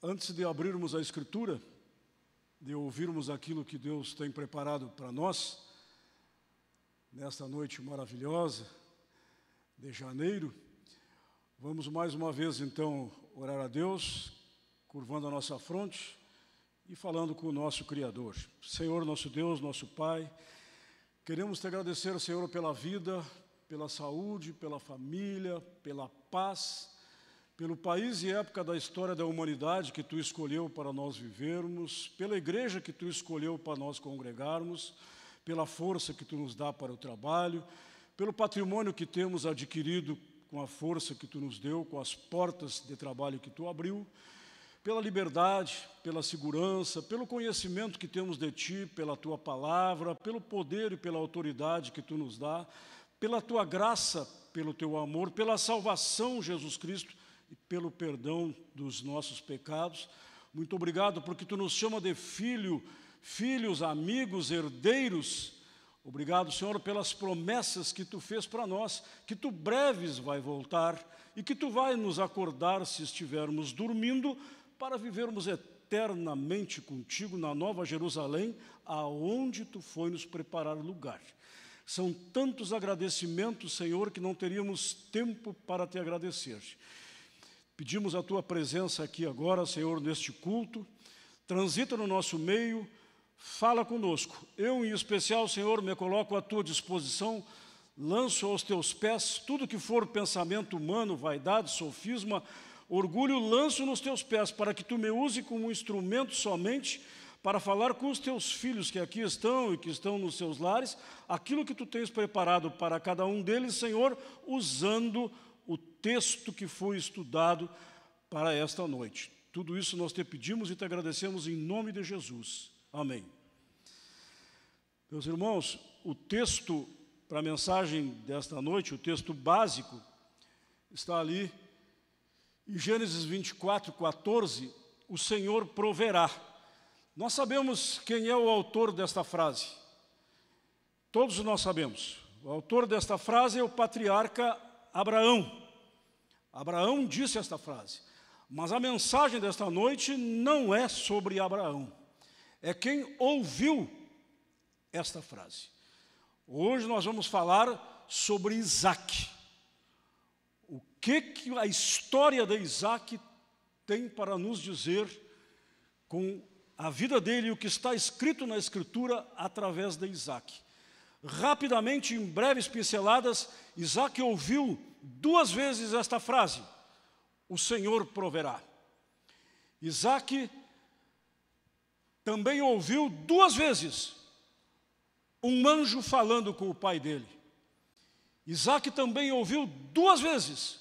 Antes de abrirmos a Escritura, de ouvirmos aquilo que Deus tem preparado para nós, nesta noite maravilhosa de janeiro, vamos mais uma vez então orar a Deus, curvando a nossa fronte e falando com o nosso Criador. Senhor, nosso Deus, nosso Pai, queremos te agradecer, Senhor, pela vida, pela saúde, pela família, pela paz, pelo país e época da história da humanidade que Tu escolheu para nós vivermos, pela igreja que Tu escolheu para nós congregarmos, pela força que Tu nos dá para o trabalho, pelo patrimônio que temos adquirido com a força que Tu nos deu, com as portas de trabalho que Tu abriu, pela liberdade, pela segurança, pelo conhecimento que temos de Ti, pela Tua palavra, pelo poder e pela autoridade que Tu nos dá, pela Tua graça, pelo Teu amor, pela salvação, Jesus Cristo, e pelo perdão dos nossos pecados. Muito obrigado porque Tu nos chama de filhos, amigos, herdeiros. Obrigado, Senhor, pelas promessas que Tu fez para nós, que Tu breves vai voltar e que Tu vai nos acordar se estivermos dormindo, para vivermos eternamente contigo na Nova Jerusalém, aonde Tu foi nos preparar lugar. São tantos agradecimentos, Senhor, que não teríamos tempo para Te agradecer. Pedimos a Tua presença aqui agora, Senhor, neste culto. Transita no nosso meio, fala conosco. Eu, em especial, Senhor, me coloco à Tua disposição, lanço aos Teus pés tudo que for pensamento humano, vaidade, sofisma, orgulho, lanço nos Teus pés, para que Tu me use como um instrumento somente para falar com os Teus filhos que aqui estão e que estão nos seus lares, aquilo que Tu tens preparado para cada um deles, Senhor, usando o texto que foi estudado para esta noite. Tudo isso nós Te pedimos e Te agradecemos em nome de Jesus. Amém. Meus irmãos, o texto para a mensagem desta noite, o texto básico, está ali em Gênesis 24, 14, o Senhor proverá. Nós sabemos quem é o autor desta frase. Todos nós sabemos. O autor desta frase é o patriarca Abraão. Abraão disse esta frase. Mas a mensagem desta noite não é sobre Abraão. É quem ouviu esta frase. Hoje nós vamos falar sobre Isaac. O que a história de Isaac tem para nos dizer com a vida dele e o que está escrito na Escritura através de Isaac. Rapidamente, em breves pinceladas, Isaac ouviu 2 vezes esta frase: o Senhor proverá. Isaac também ouviu 2 vezes um anjo falando com o pai dele. Isaac também ouviu 2 vezes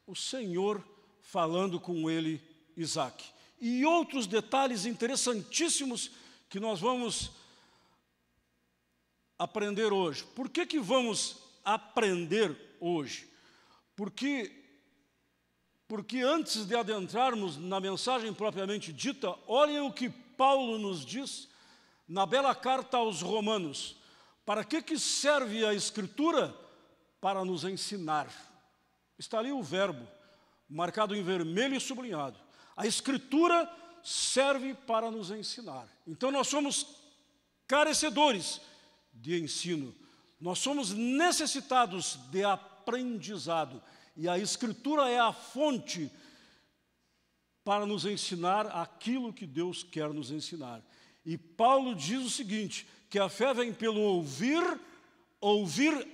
o Senhor falando com ele, Isaac. E outros detalhes interessantíssimos que nós vamos aprender hoje. Por que vamos aprender hoje? Porque antes de adentrarmos na mensagem propriamente dita, olhem o que Paulo nos diz na bela carta aos Romanos. Para que serve a Escritura? Para nos ensinar. Está ali o verbo, marcado em vermelho e sublinhado. A Escritura serve para nos ensinar. Então nós somos carecedores de ensino. Nós somos necessitados de aprendizado. E a Escritura é a fonte para nos ensinar aquilo que Deus quer nos ensinar. E Paulo diz o seguinte, que a fé vem pelo ouvir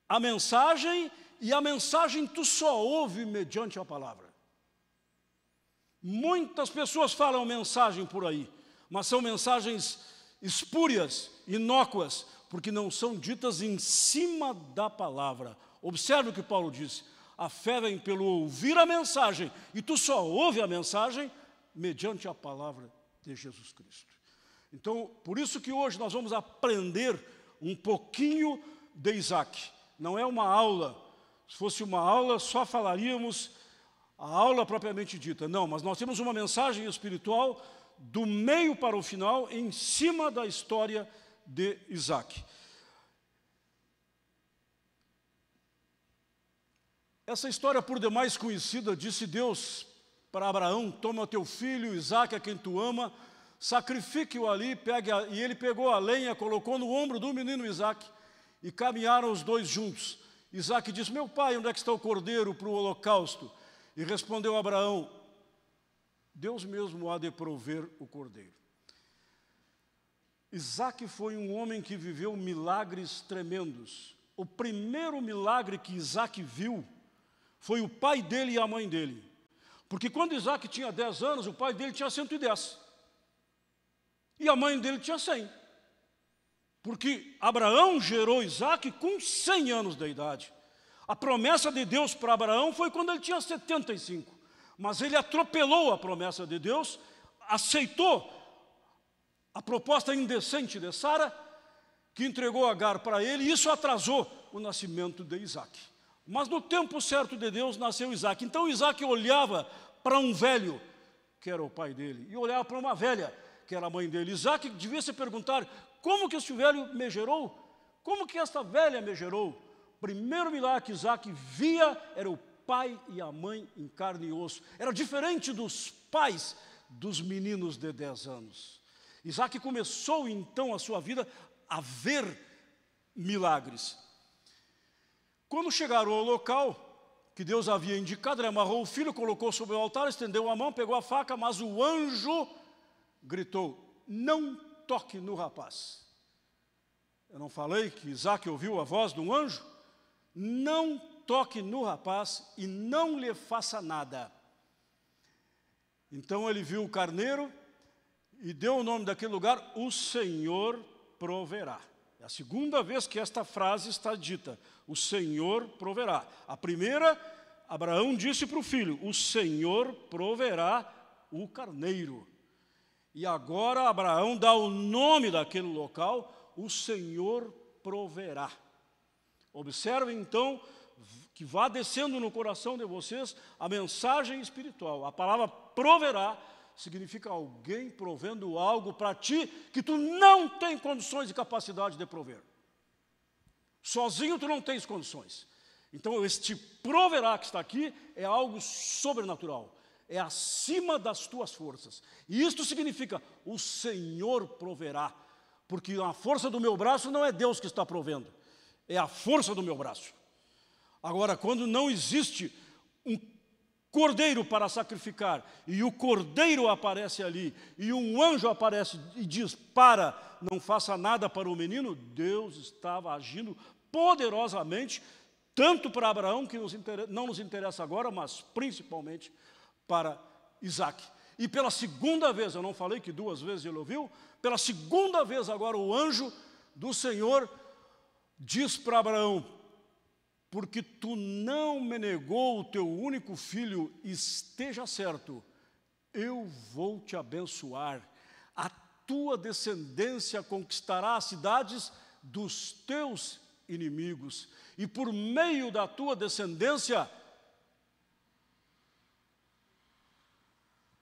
a mensagem, e a mensagem tu só ouve mediante a palavra. Muitas pessoas falam mensagem por aí, mas são mensagens espúrias, inócuas, porque não são ditas em cima da palavra. Observe o que Paulo disse: a fé vem pelo ouvir a mensagem, e tu só ouve a mensagem mediante a palavra de Jesus Cristo. Então, por isso que hoje nós vamos aprender um pouquinho de Isaac. Não é uma aula. Se fosse uma aula, só falaríamos a aula propriamente dita. Não, mas nós temos uma mensagem espiritual do meio para o final, em cima da história de Isaac. Essa história, por demais conhecida, disse Deus para Abraão: toma teu filho Isaque, a quem tu ama, sacrifique-o ali. E ele pegou a lenha, colocou no ombro do menino Isaque, e caminharam os dois juntos. Isaque disse: meu pai, onde é que está o cordeiro para o holocausto? E respondeu Abraão: Deus mesmo há de prover o cordeiro. Isaque foi um homem que viveu milagres tremendos. O primeiro milagre que Isaque viu foi o pai dele e a mãe dele. Porque quando Isaque tinha 10 anos, o pai dele tinha 110. E a mãe dele tinha 100. Porque Abraão gerou Isaque com 100 anos de idade. A promessa de Deus para Abraão foi quando ele tinha 75. Mas ele atropelou a promessa de Deus, aceitou a proposta indecente de Sara, que entregou Agar para ele, e isso atrasou o nascimento de Isaque. Mas no tempo certo de Deus nasceu Isaque. Então Isaque olhava para um velho, que era o pai dele, e olhava para uma velha, que era a mãe dele. Isaque devia se perguntar: como que este velho me gerou? Como que esta velha me gerou? O primeiro milagre que Isaque via era o pai e a mãe em carne e osso. Era diferente dos pais dos meninos de 10 anos. Isaque começou então a sua vida a ver milagres. Quando chegaram ao local que Deus havia indicado, ele amarrou o filho, colocou sobre o altar, estendeu a mão, pegou a faca, mas o anjo gritou: não toque no rapaz. Eu não falei que Isaque ouviu a voz de um anjo? Não toque no rapaz e não lhe faça nada. Então ele viu o carneiro e deu o nome daquele lugar: o Senhor proverá. É a segunda vez que esta frase está dita: o Senhor proverá. A primeira, Abraão disse para o filho: o Senhor proverá o carneiro. E agora Abraão dá o nome daquele local: o Senhor proverá. Observem então que vá descendo no coração de vocês a mensagem espiritual. A palavra proverá significa alguém provendo algo para ti que tu não tem condições e capacidade de prover. Sozinho tu não tens condições. Então este proverá que está aqui é algo sobrenatural, é acima das tuas forças. E isto significa: o Senhor proverá, porque a força do meu braço não é Deus que está provendo, é a força do meu braço. Agora, quando não existe um cordeiro para sacrificar, e o cordeiro aparece ali, e um anjo aparece e diz: para, não faça nada para o menino, Deus estava agindo poderosamente, tanto para Abraão, que não nos interessa agora, mas principalmente para Isaque. E pela segunda vez, eu não falei que 2 vezes ele ouviu, pela segunda vez agora o anjo do Senhor diz para Abraão: porque tu não me negou o teu único filho, esteja certo, eu vou te abençoar. A tua descendência conquistará as cidades dos teus inimigos, e por meio da tua descendência,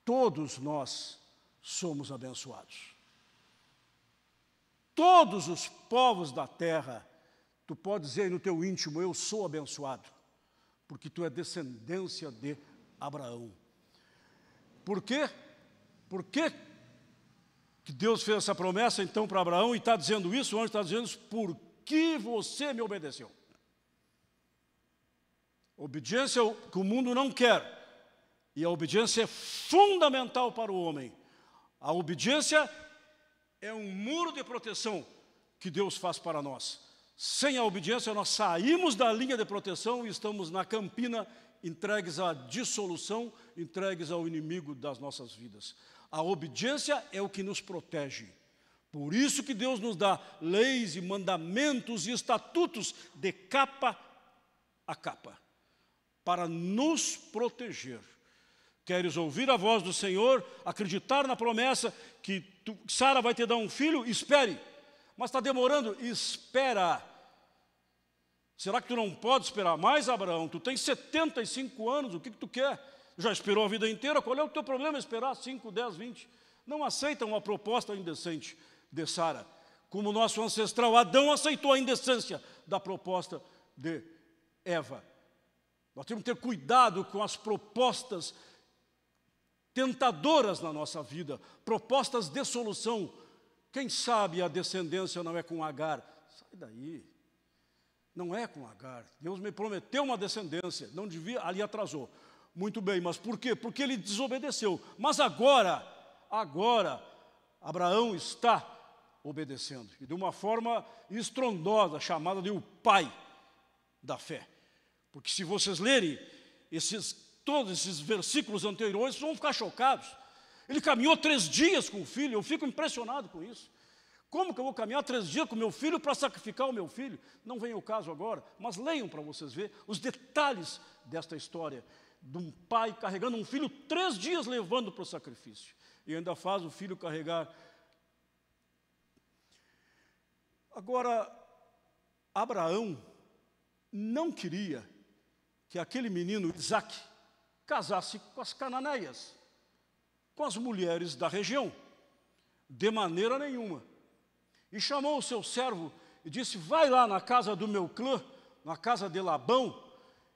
todos nós somos abençoados. Todos os povos da terra, tu pode dizer no teu íntimo: eu sou abençoado, porque tu é descendência de Abraão. Por quê? Por que Deus fez essa promessa então para Abraão e está dizendo isso? O anjo está dizendo isso: porque você me obedeceu. Obediência é o que o mundo não quer, e a obediência é fundamental para o homem. A obediência é um muro de proteção que Deus faz para nós. Sem a obediência, nós saímos da linha de proteção e estamos na campina, entregues à dissolução, entregues ao inimigo das nossas vidas. A obediência é o que nos protege. Por isso que Deus nos dá leis e mandamentos e estatutos de capa a capa, para nos proteger. Queres ouvir a voz do Senhor, acreditar na promessa que Sara vai te dar um filho? Espere. Mas está demorando? Espera. Será que tu não pode esperar mais, Abraão? Tu tens 75 anos, o que tu quer? Já esperou a vida inteira? Qual é o teu problema esperar 5, 10, 20? Não aceitam uma proposta indecente de Sara, como o nosso ancestral Adão aceitou a indecência da proposta de Eva. Nós temos que ter cuidado com as propostas tentadoras na nossa vida, propostas de solução. Quem sabe a descendência não é com Agar? Sai daí. Não é com Agar. Deus me prometeu uma descendência, não devia, ali atrasou. Muito bem, mas por quê? Porque ele desobedeceu. Mas agora, Abraão está obedecendo. E de uma forma estrondosa, chamada de o pai da fé. Porque se vocês lerem todos esses versículos anteriores, vocês vão ficar chocados. Ele caminhou 3 dias com o filho, eu fico impressionado com isso. Como que eu vou caminhar 3 dias com meu filho para sacrificar o meu filho? Não vem o caso agora, mas leiam para vocês verem os detalhes desta história. De um pai carregando um filho 3 dias levando para o sacrifício. E ainda faz o filho carregar. Agora, Abraão não queria que aquele menino Isaque casasse com as cananeias, com as mulheres da região, de maneira nenhuma. E chamou o seu servo e disse: vai lá na casa do meu clã, na casa de Labão,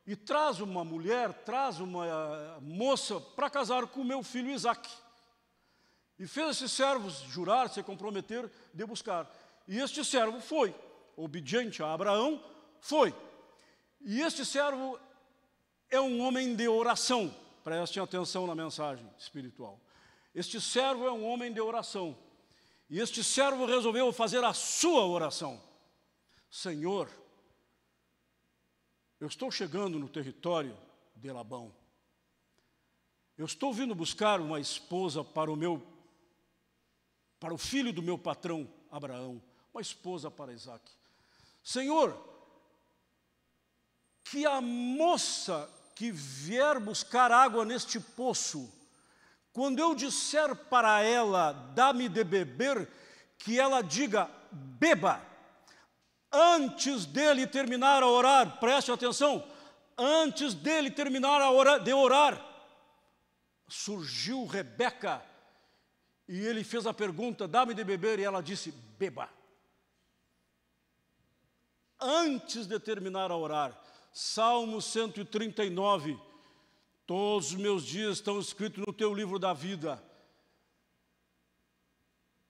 e traz uma mulher, traz uma moça para casar com o meu filho Isaque. E fez esses servos jurar, se comprometer de buscar. E este servo foi, obediente a Abraão, foi. E este servo é um homem de oração. Prestem atenção na mensagem espiritual. Este servo é um homem de oração. E este servo resolveu fazer a sua oração. Senhor, eu estou chegando no território de Labão. Eu estou vindo buscar uma esposa para o filho do meu patrão Abraão, uma esposa para Isaque. Senhor, que a moça que vier buscar água neste poço, quando eu disser para ela, dá-me de beber, que ela diga, beba, antes dele terminar a orar, preste atenção, antes dele terminar de orar, surgiu Rebeca, e ele fez a pergunta, dá-me de beber, e ela disse, beba. Antes de terminar a orar, Salmo 139, todos os meus dias estão escritos no teu livro da vida.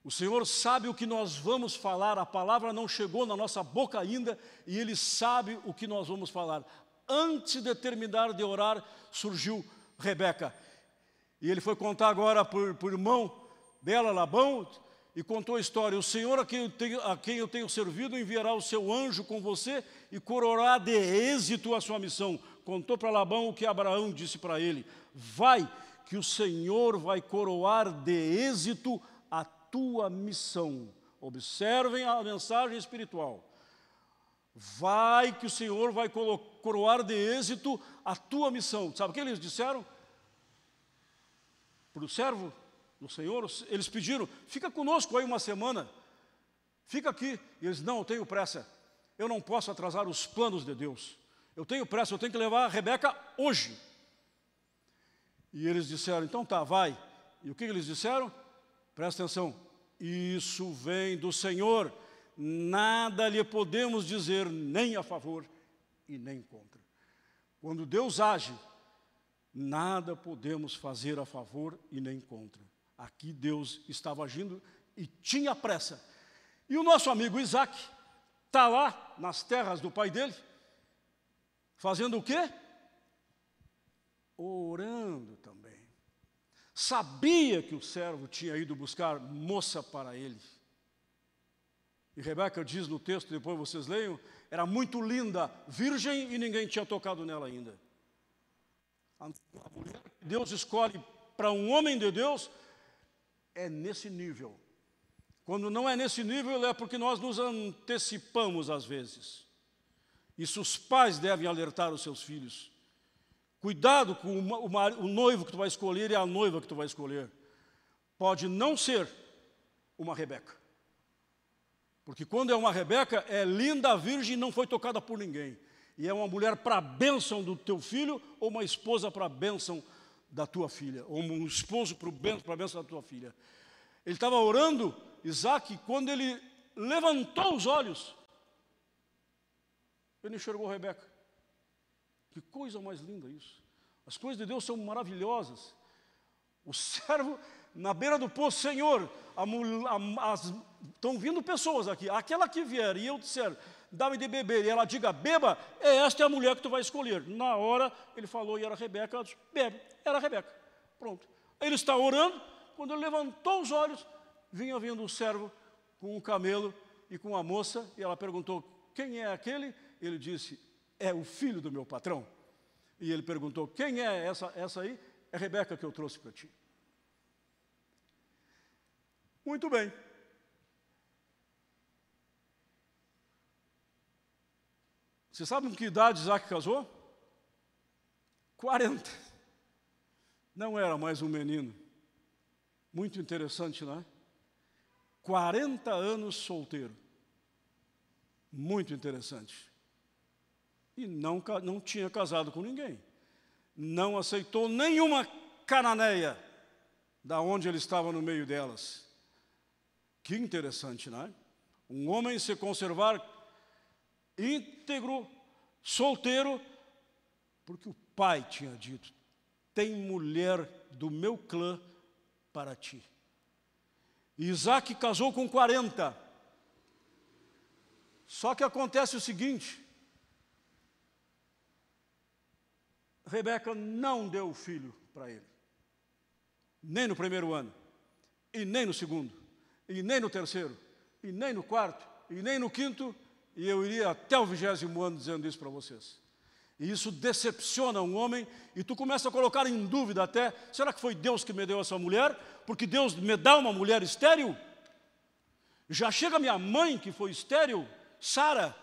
O Senhor sabe o que nós vamos falar, a palavra não chegou na nossa boca ainda, e Ele sabe o que nós vamos falar. Antes de terminar de orar, surgiu Rebeca. E ele foi contar agora por irmão dela, Labão, e contou a história. O Senhor a quem eu tenho servido enviará o seu anjo com você e coroará de êxito a sua missão. Contou para Labão o que Abraão disse para ele. Vai, que o Senhor vai coroar de êxito a tua missão. Observem a mensagem espiritual. Vai, que o Senhor vai coroar de êxito a tua missão. Sabe o que eles disseram? Para o servo do Senhor, eles pediram, fica conosco aí uma semana, fica aqui. E eles, não, eu tenho pressa, eu não posso atrasar os planos de Deus, eu tenho pressa, eu tenho que levar a Rebeca hoje. E eles disseram, então tá, vai. E o que eles disseram? Presta atenção, isso vem do Senhor, nada lhe podemos dizer nem a favor e nem contra. Quando Deus age, nada podemos fazer a favor e nem contra. Aqui Deus estava agindo e tinha pressa. E o nosso amigo Isaque está lá nas terras do pai dele, fazendo o quê? Orando também. Sabia que o servo tinha ido buscar moça para ele. E Rebeca diz no texto, depois vocês leiam, era muito linda, virgem e ninguém tinha tocado nela ainda. A mulher que Deus escolhe para um homem de Deus é nesse nível. Quando não é nesse nível é porque nós nos antecipamos às vezes. Isso os pais devem alertar os seus filhos. Cuidado com o noivo que tu vai escolher e a noiva que tu vai escolher. Pode não ser uma Rebeca. Porque quando é uma Rebeca, é linda, virgem e não foi tocada por ninguém. E é uma mulher para a bênção do teu filho ou uma esposa para a bênção da tua filha. Ou um esposo para a bênção da tua filha. Ele estava orando, Isaque, quando ele levantou os olhos, ele enxergou Rebeca. Que coisa mais linda isso. As coisas de Deus são maravilhosas. O servo na beira do poço, Senhor, estão vindo pessoas aqui, aquela que vier, e eu disser, dá-me de beber, e ela diga, beba, esta é a mulher que tu vai escolher. Na hora, ele falou, e era Rebeca, ela disse, bebe, era Rebeca. Pronto. Ele está orando, quando ele levantou os olhos, vinha vindo o servo com um camelo e com a moça, e ela perguntou, quem é aquele? Ele disse, é o filho do meu patrão. E ele perguntou, quem é essa aí? É Rebeca que eu trouxe para ti. Muito bem. Você sabe com que idade Isaac casou? 40. Não era mais um menino. Muito interessante, não é? 40 anos solteiro. Muito interessante. E não tinha casado com ninguém. Não aceitou nenhuma cananeia da onde ele estava no meio delas. Que interessante, não é? Um homem se conservar íntegro, solteiro, porque o pai tinha dito, tem mulher do meu clã para ti. E Isaac casou com 40. Só que acontece o seguinte, Rebeca não deu filho para ele, nem no primeiro ano, e nem no segundo, e nem no terceiro, e nem no quarto, e nem no quinto, e eu iria até o 20º ano dizendo isso para vocês. E isso decepciona um homem, e tu começa a colocar em dúvida até, será que foi Deus que me deu essa mulher? Porque Deus me dá uma mulher estéril? Já chega minha mãe que foi estéril, Sara.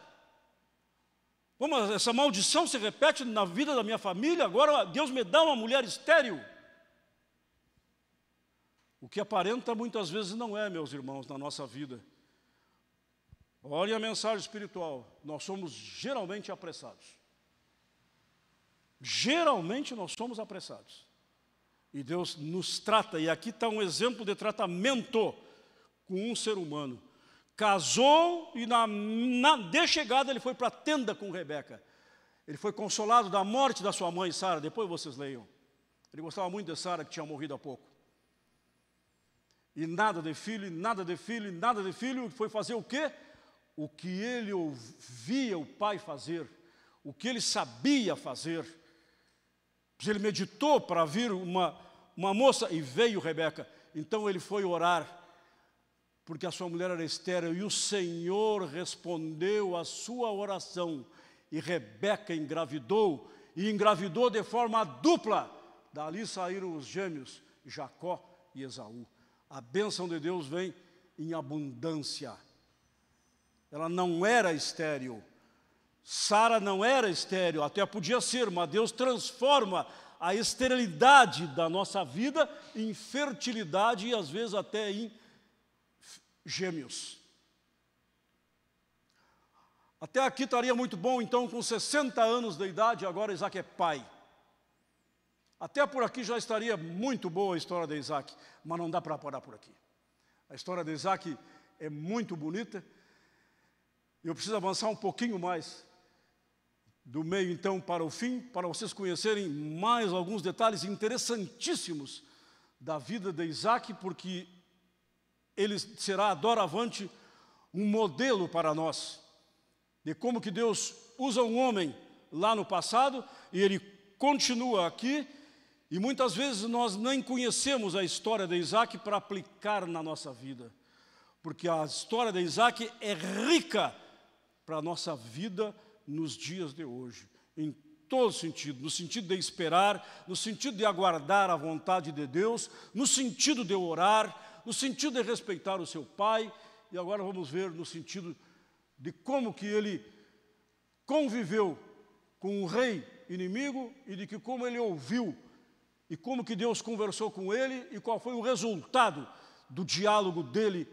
Como essa maldição se repete na vida da minha família, agora Deus me dá uma mulher estéril. O que aparenta muitas vezes não é, meus irmãos, na nossa vida. Olhem a mensagem espiritual, nós somos geralmente apressados. Geralmente nós somos apressados. E Deus nos trata, e aqui está um exemplo de tratamento com um ser humano. Casou e de chegada ele foi para a tenda com Rebeca. Ele foi consolado da morte da sua mãe, Sara, depois vocês leiam. Ele gostava muito de Sara, que tinha morrido há pouco. E nada de filho, e nada de filho, e nada de filho, foi fazer o quê? O que ele ouvia o pai fazer, o que ele sabia fazer. Ele meditou para vir uma moça e veio Rebeca. Então ele foi orar, porque a sua mulher era estéril, e o Senhor respondeu a sua oração. E Rebeca engravidou, e engravidou de forma dupla. Dali saíram os gêmeos, Jacó e Esaú. A bênção de Deus vem em abundância. Ela não era estéril. Sara não era estéril, até podia ser, mas Deus transforma a esterilidade da nossa vida em fertilidade e às vezes até em gêmeos. Até aqui estaria muito bom, então, com 60 anos de idade, agora Isaac é pai. Até por aqui já estaria muito boa a história de Isaac, mas não dá para parar por aqui. A história de Isaac é muito bonita. Eu preciso avançar um pouquinho mais, do meio então para o fim, para vocês conhecerem mais alguns detalhes interessantíssimos da vida de Isaac, porque ele será doravante um modelo para nós, de como que Deus usa um homem lá no passado, e ele continua aqui, e muitas vezes nós nem conhecemos a história de Isaac para aplicar na nossa vida, porque a história de Isaac é rica para a nossa vida nos dias de hoje, em todo sentido, no sentido de esperar, no sentido de aguardar a vontade de Deus, no sentido de orar, no sentido de respeitar o seu pai, e agora vamos ver no sentido de como que ele conviveu com o rei inimigo e de que como ele ouviu e como que Deus conversou com ele e qual foi o resultado do diálogo dele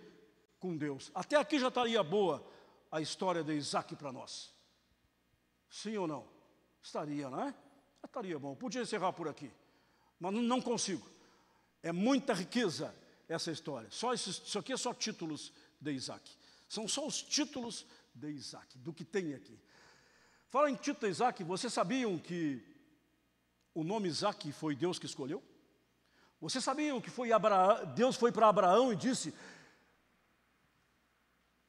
com Deus. Até aqui já estaria boa a história de Isaac para nós. Sim ou não? Estaria, não é? Estaria bom. Podia encerrar por aqui, mas não consigo. É muita riqueza essa história. Isso aqui é só títulos de Isaac. São só os títulos de Isaac, do que tem aqui. Fala em título de Isaac, vocês sabiam que o nome Isaac foi Deus que escolheu? Vocês sabiam que Deus foi para Abraão e disse: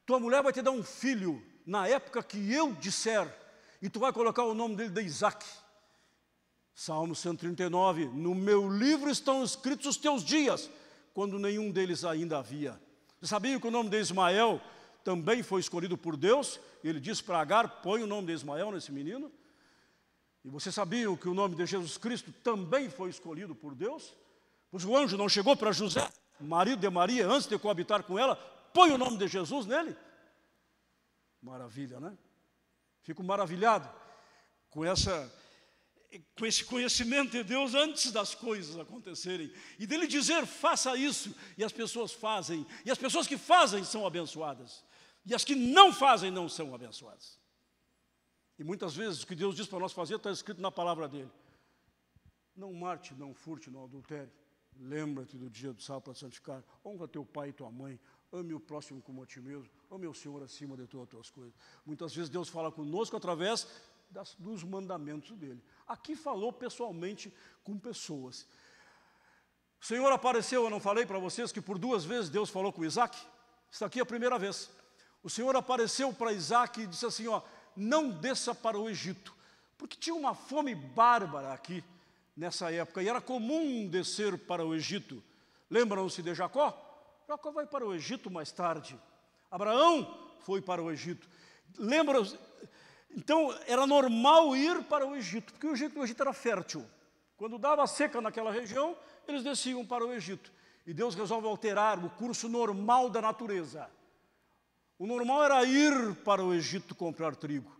tua mulher vai te dar um filho na época que eu disser, e tu vai colocar o nome dele de Isaac. Salmo 139, no meu livro estão escritos os teus dias, quando nenhum deles ainda havia. Vocês sabiam que o nome de Ismael também foi escolhido por Deus? Ele disse para Agar: põe o nome de Ismael nesse menino. E vocês sabiam que o nome de Jesus Cristo também foi escolhido por Deus? Pois o anjo não chegou para José, marido de Maria, antes de coabitar com ela: põe o nome de Jesus nele. Maravilha, né? Fico maravilhado com esse conhecimento de Deus antes das coisas acontecerem, e dele dizer: faça isso, e as pessoas fazem, e as pessoas que fazem são abençoadas, e as que não fazem não são abençoadas. E muitas vezes o que Deus diz para nós fazer está escrito na palavra dele: não mate, não furte, não adultere, lembra-te do dia do sábado para santificar, honra teu pai e tua mãe, ame o próximo como a ti mesmo, ame o Senhor acima de todas as tuas coisas. Muitas vezes Deus fala conosco através dos mandamentos dele. Aqui falou pessoalmente com pessoas. O Senhor apareceu, eu não falei para vocês que por 2 vezes Deus falou com Isaac? Isso aqui é a primeira vez. O Senhor apareceu para Isaac e disse assim: não desça para o Egito, porque tinha uma fome bárbara aqui nessa época, e era comum descer para o Egito. Lembram-se de Jacó? Jacó vai para o Egito mais tarde. Abraão foi para o Egito. Lembram-se? Então, era normal ir para o Egito, porque o Egito era fértil. Quando dava seca naquela região, eles desciam para o Egito. E Deus resolve alterar o curso normal da natureza. O normal era ir para o Egito comprar trigo.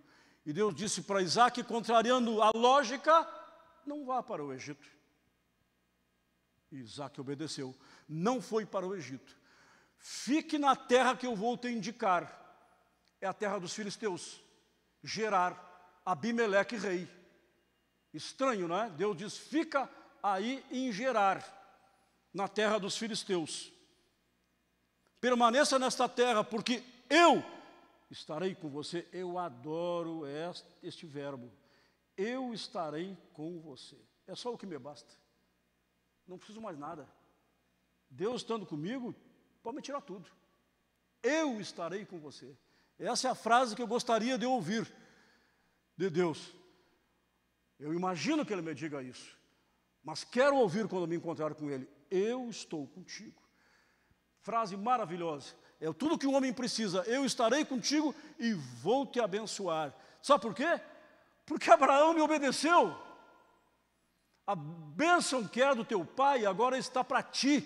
E Deus disse para Isaac, contrariando a lógica: não vá para o Egito. E Isaac obedeceu. Não foi para o Egito. Fique na terra que eu vou te indicar. É a terra dos filisteus. Gerar, Abimeleque rei. Estranho, não é? Deus diz: fica aí em Gerar, na terra dos filisteus. Permaneça nesta terra, porque eu estarei com você. Eu adoro este verbo. Eu estarei com você. É só o que me basta. Não preciso mais nada. Deus estando comigo, pode me tirar tudo. Eu estarei com você. Essa é a frase que eu gostaria de ouvir de Deus. Eu imagino que Ele me diga isso, mas quero ouvir quando me encontrar com Ele: eu estou contigo. Frase maravilhosa. É tudo que um homem precisa: eu estarei contigo e vou te abençoar. Sabe por quê? Porque Abraão me obedeceu. A bênção que era do teu pai agora está para ti.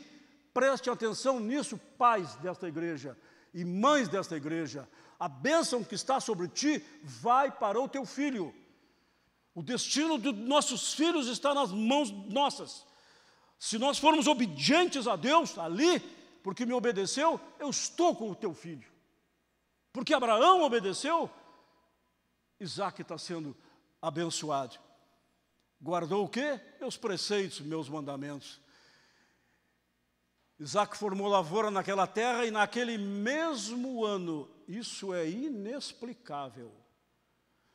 Preste atenção nisso, pais desta igreja e mães desta igreja. A bênção que está sobre ti vai para o teu filho. O destino dos nossos filhos está nas mãos nossas. Se nós formos obedientes a Deus ali, porque me obedeceu, eu estou com o teu filho. Porque Abraão obedeceu, Isaac está sendo abençoado. Guardou o quê? Meus preceitos, meus mandamentos. Isaac formou lavoura naquela terra, e naquele mesmo ano, isso é inexplicável,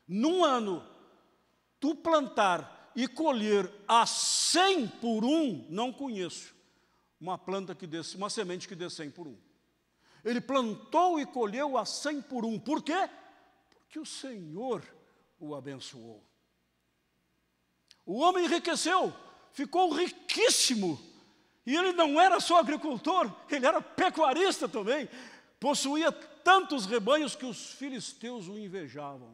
num ano, tu plantar e colher a 100 por 1, não conheço uma semente que dê 100 por 1. Ele plantou e colheu a 100 por 1. Por quê? Porque o Senhor o abençoou. O homem enriqueceu, ficou riquíssimo. E ele não era só agricultor, ele era pecuarista também. Possuía tantos rebanhos que os filisteus o invejavam.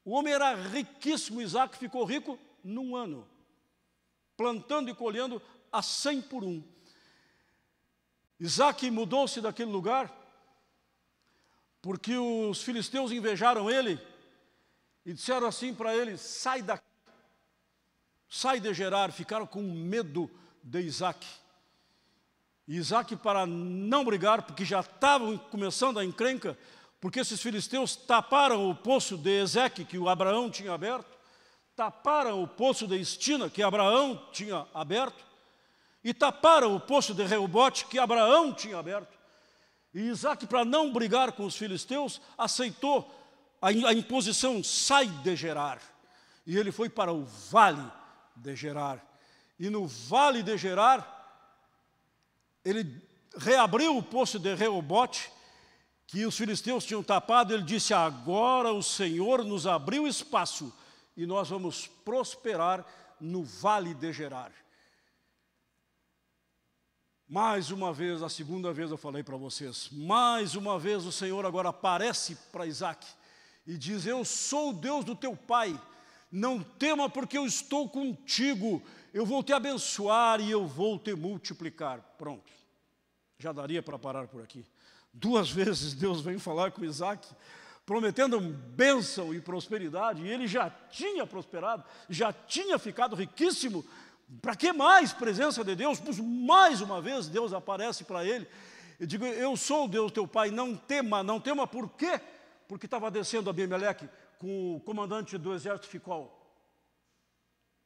O homem era riquíssimo. Isaac ficou rico num ano, plantando e colhendo a 100 por 1. Isaac mudou-se daquele lugar porque os filisteus invejaram ele e disseram assim para ele: sai daqui, sai de Gerar. Ficaram com medo de Isaac. E Isaac, para não brigar, porque já estavam começando a encrenca, porque esses filisteus taparam o poço de Ezeque, que o Abraão tinha aberto, taparam o poço de Estina, que Abraão tinha aberto, e taparam o poço de Reobote, que Abraão tinha aberto. E Isaac, para não brigar com os filisteus, aceitou a imposição: sai de Gerar. E ele foi para o vale de Gerar. E no vale de Gerar, ele reabriu o poço de Reobote, que os filisteus tinham tapado. Ele disse: agora o Senhor nos abriu espaço e nós vamos prosperar no vale de Gerar. Mais uma vez, a segunda vez eu falei para vocês, mais uma vez o Senhor agora aparece para Isaac e diz: eu sou o Deus do teu pai, não tema, porque eu estou contigo, eu vou te abençoar e eu vou te multiplicar. Pronto, já daria para parar por aqui. 2 vezes Deus vem falar com Isaac, prometendo bênção e prosperidade, e ele já tinha prosperado, já tinha ficado riquíssimo. Para que mais presença de Deus? Pois mais uma vez Deus aparece para ele e diz: eu sou o Deus teu pai, não tema. Não tema por quê? Porque estava descendo Abimeleque com o comandante do exército Ficol.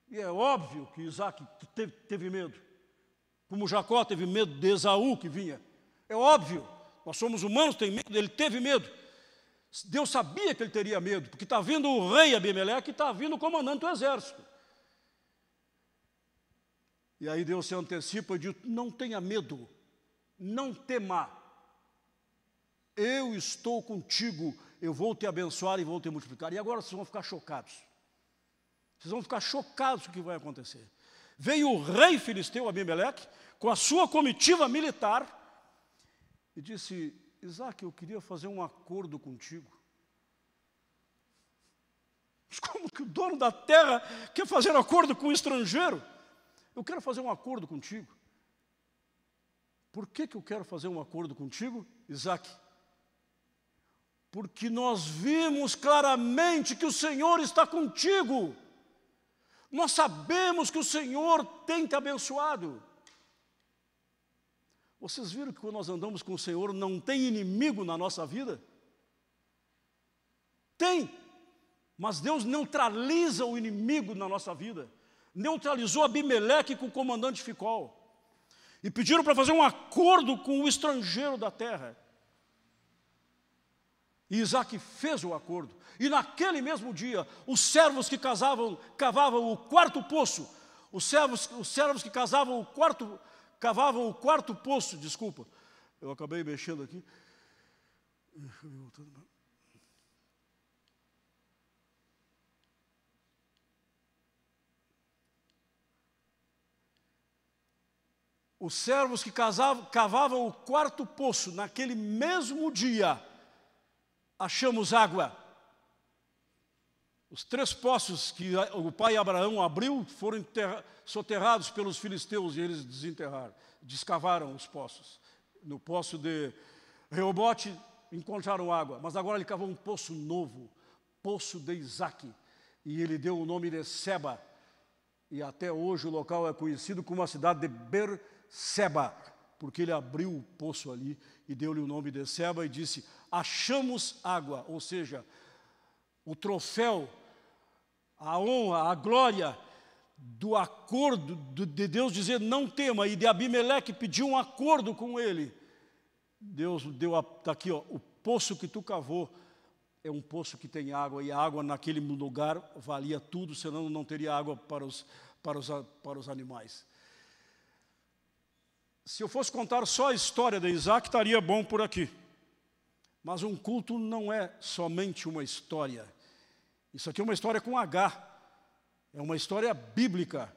E é óbvio que Isaac teve medo, como Jacó teve medo de Esaú que vinha. É óbvio, nós somos humanos, tem medo, ele teve medo. Deus sabia que ele teria medo, porque está vindo o rei Abimeleque e está vindo o comandante do exército. E aí Deus se antecipa e diz: não tenha medo, não tema, eu estou contigo, eu vou te abençoar e vou te multiplicar. E agora vocês vão ficar chocados, vocês vão ficar chocados com o que vai acontecer. Veio o rei filisteu Abimeleque com a sua comitiva militar e disse: Isaac, eu queria fazer um acordo contigo. Mas como que o dono da terra quer fazer acordo com um estrangeiro? Eu quero fazer um acordo contigo. Por que eu quero fazer um acordo contigo, Isaac? Porque nós vimos claramente que o Senhor está contigo. Nós sabemos que o Senhor tem te abençoado. Vocês viram que quando nós andamos com o Senhor não tem inimigo na nossa vida? Tem, mas Deus neutraliza o inimigo na nossa vida. Neutralizou Abimeleque com o comandante Ficol. E pediram para fazer um acordo com o estrangeiro da terra. E Isaac fez o acordo. E naquele mesmo dia, os servos que cavavam o quarto poço, os servos que cavavam o quarto poço, desculpa, eu acabei mexendo aqui. Os servos que cavavam o quarto poço, naquele mesmo dia, achamos água. Os 3 poços que o pai Abraão abriu foram soterrados pelos filisteus e eles descavaram os poços. No poço de Reobote encontraram água, mas agora ele cavou um poço novo, poço de Isaac, e ele deu o nome de Seba. E até hoje o local é conhecido como a cidade de Berseba, porque ele abriu o poço ali e deu-lhe o nome de Seba e disse: achamos água, ou seja, o troféu, a honra, a glória do acordo de Deus dizer não tema, e de Abimeleque pedir um acordo com ele. Deus deu, está aqui, ó, o poço que tu cavou é um poço que tem água, e a água naquele lugar valia tudo, senão não teria água para os animais. Se eu fosse contar só a história de Isaac, estaria bom por aqui. Mas um culto não é somente uma história. Isso aqui é uma história com H. É uma história bíblica.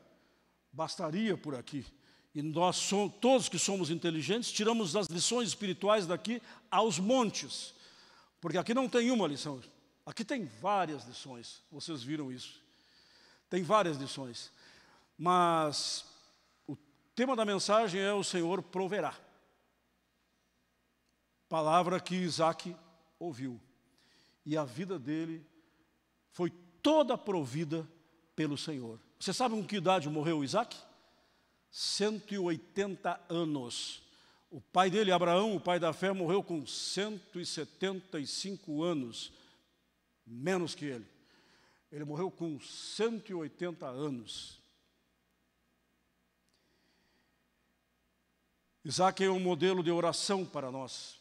Bastaria por aqui. E nós, todos que somos inteligentes, tiramos as lições espirituais daqui aos montes. Porque aqui não tem uma lição. Aqui tem várias lições. Vocês viram isso. Tem várias lições. Mas o tema da mensagem é: o Senhor proverá. Palavra que Isaac ouviu. E a vida dele foi toda provida pelo Senhor. Você sabe com que idade morreu Isaac? 180 anos. O pai dele, Abraão, o pai da fé, morreu com 175 anos, menos que ele. Ele morreu com 180 anos. Isaac é um modelo de oração para nós.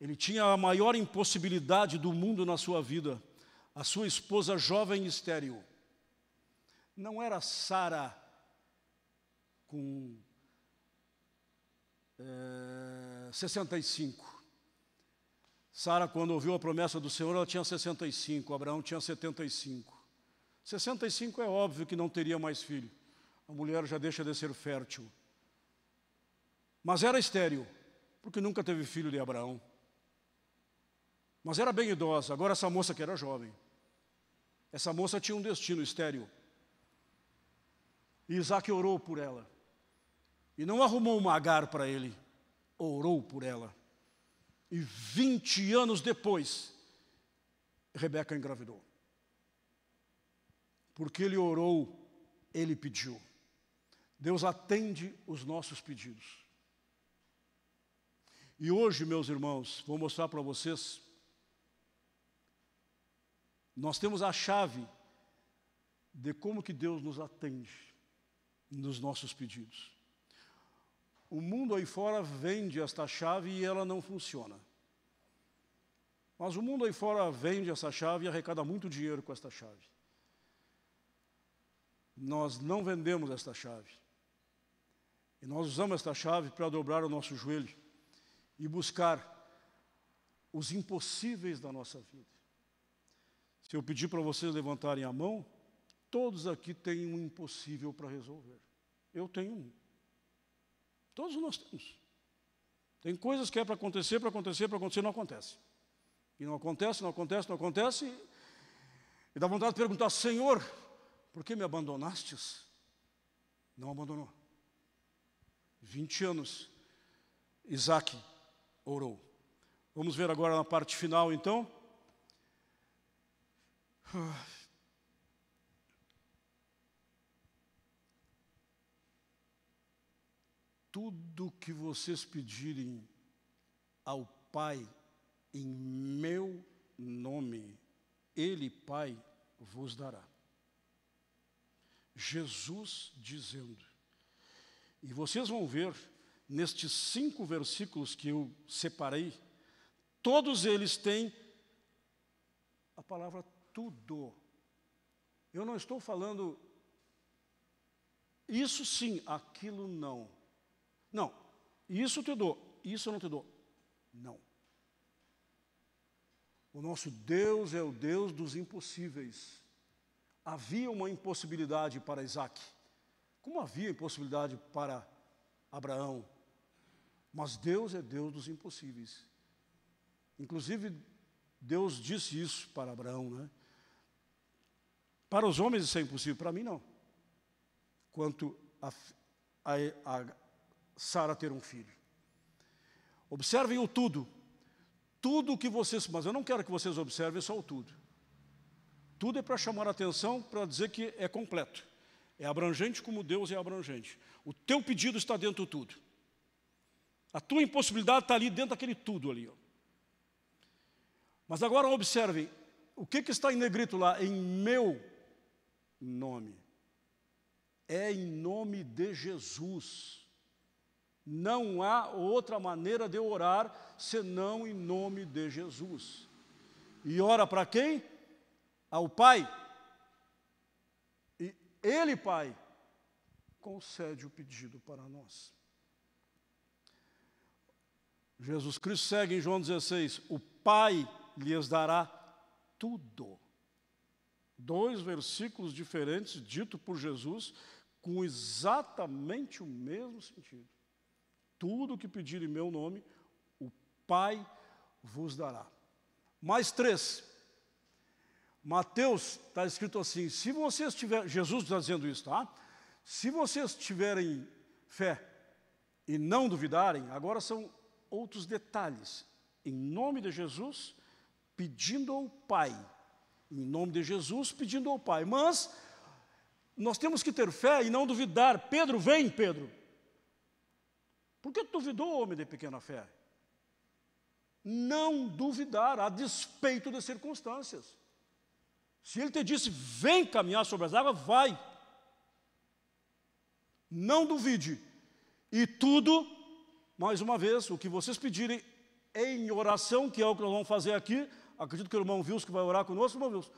Ele tinha a maior impossibilidade do mundo na sua vida. A sua esposa jovem e estéril. Não era Sara com 65. Sara, quando ouviu a promessa do Senhor, ela tinha 65, Abraão tinha 75. 65 é óbvio que não teria mais filho. A mulher já deixa de ser fértil. Mas era estéril, porque nunca teve filho de Abraão. Mas era bem idosa. Agora essa moça que era jovem, essa moça tinha um destino estéril. E Isaac orou por ela. E não arrumou uma Agar para ele, orou por ela. E 20 anos depois, Rebeca engravidou. Porque ele orou, ele pediu. Deus atende os nossos pedidos. E hoje, meus irmãos, vou mostrar para vocês, nós temos a chave de como que Deus nos atende nos nossos pedidos. O mundo aí fora vende esta chave e ela não funciona. Mas o mundo aí fora vende essa chave e arrecada muito dinheiro com esta chave. Nós não vendemos esta chave. E nós usamos esta chave para dobrar o nosso joelho e buscar os impossíveis da nossa vida. Se eu pedir para vocês levantarem a mão, todos aqui têm um impossível para resolver. Eu tenho um. Todos nós temos. Tem coisas que é para acontecer, não acontece. E não acontece. E dá vontade de perguntar, Senhor, por que me abandonastes? Não abandonou. 20 anos, Isaac orou. Vamos ver agora na parte final, então. Tudo que vocês pedirem ao Pai em meu nome, Ele, Pai, vos dará. Jesus dizendo. E vocês vão ver, nestes 5 versículos que eu separei, todos eles têm a palavra tudo. Eu não estou falando isso sim, aquilo não. Não, isso te dou, isso eu não te dou. Não. O nosso Deus é o Deus dos impossíveis. Havia uma impossibilidade para Isaac, como havia impossibilidade para Abraão. Mas Deus é Deus dos impossíveis. Inclusive, Deus disse isso para Abraão, né? Para os homens isso é impossível, para mim não. Quanto a Sara ter um filho. Observem o tudo. Tudo que vocês... Mas eu não quero que vocês observem só o tudo. Tudo é para chamar a atenção, para dizer que é completo. É abrangente como Deus é abrangente. O teu pedido está dentro do tudo. A tua impossibilidade está ali dentro daquele tudo ali. Ó. Mas agora observem, o que está em negrito lá? Em meu nome. É em nome de Jesus. Não há outra maneira de orar senão em nome de Jesus. E ora para quem? Ao Pai. E Ele, Pai, concede o pedido para nós. Jesus Cristo segue em João 16, o Pai lhes dará tudo. 2 versículos diferentes, dito por Jesus, com exatamente o mesmo sentido. Tudo que pedir em meu nome, o Pai vos dará. Mais 3. Mateus está escrito assim, se vocês tiverem, Jesus está dizendo isso, tá? Se vocês tiverem fé e não duvidarem, agora são outros detalhes. Em nome de Jesus, pedindo ao Pai. Em nome de Jesus, pedindo ao Pai. Mas nós temos que ter fé e não duvidar. Pedro, vem, Pedro. Por que duvidou, homem de pequena fé? Não duvidar, a despeito das circunstâncias. Se ele te disse, vem caminhar sobre as águas, vai. Não duvide. E tudo, mais uma vez, o que vocês pedirem em oração, que é o que nós vamos fazer aqui, acredito que o irmão Wilson que vai orar conosco, irmão Wilson.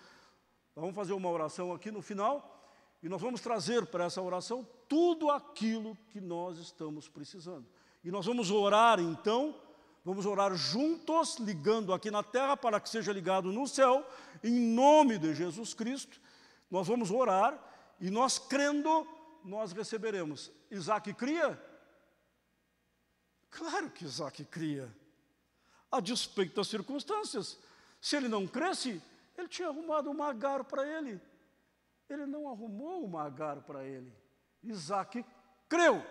Nós vamos fazer uma oração aqui no final, e nós vamos trazer para essa oração tudo aquilo que nós estamos precisando. E nós vamos orar então, vamos orar juntos, ligando aqui na terra para que seja ligado no céu, em nome de Jesus Cristo. Nós vamos orar e nós crendo, nós receberemos. Isaac cria? Claro que Isaac cria, a despeito das circunstâncias. Se ele não cresce, ele tinha arrumado uma Agar para ele. Ele não arrumou uma Agar para ele. Isaac creu,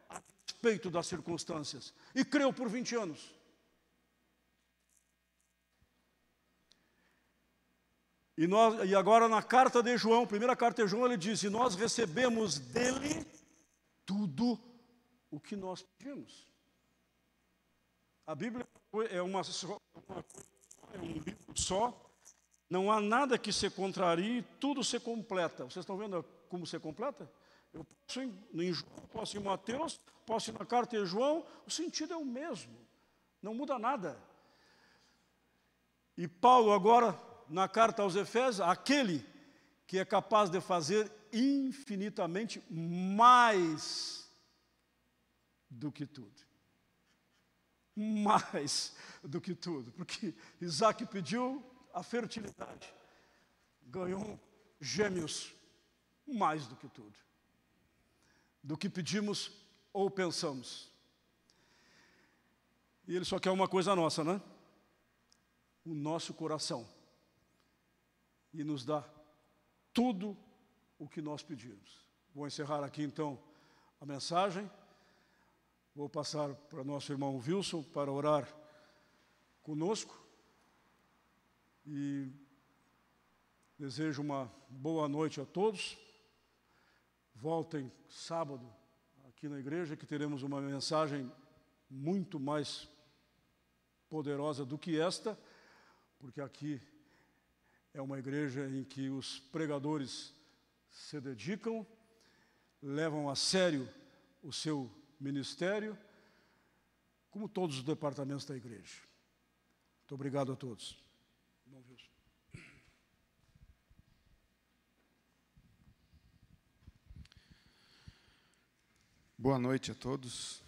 a despeito das circunstâncias, e creu por 20 anos. E agora na carta de João, primeira carta de João, ele diz, e nós recebemos dele tudo o que nós pedimos. A Bíblia é um livro só, não há nada que se contrarie, tudo se completa. Vocês estão vendo como se completa? Eu posso ir em João, posso ir em Mateus, posso ir na carta de João, o sentido é o mesmo, não muda nada. E Paulo agora, na carta aos Efésios, aquele que é capaz de fazer infinitamente mais do que tudo. Mais do que tudo, porque Isaac pediu a fertilidade, ganhou gêmeos, mais do que tudo, do que pedimos ou pensamos. E ele só quer uma coisa nossa, né? O nosso coração, e nos dá tudo o que nós pedimos. Vou encerrar aqui então a mensagem. Vou passar para nosso irmão Wilson para orar conosco. E desejo uma boa noite a todos. Voltem sábado aqui na igreja, que teremos uma mensagem muito mais poderosa do que esta, porque aqui é uma igreja em que os pregadores se dedicam, levam a sério o seu ministério, como todos os departamentos da igreja. Muito obrigado a todos. Boa noite a todos.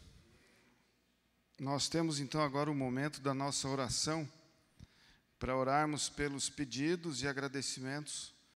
Nós temos então agora o momento da nossa oração, para orarmos pelos pedidos e agradecimentos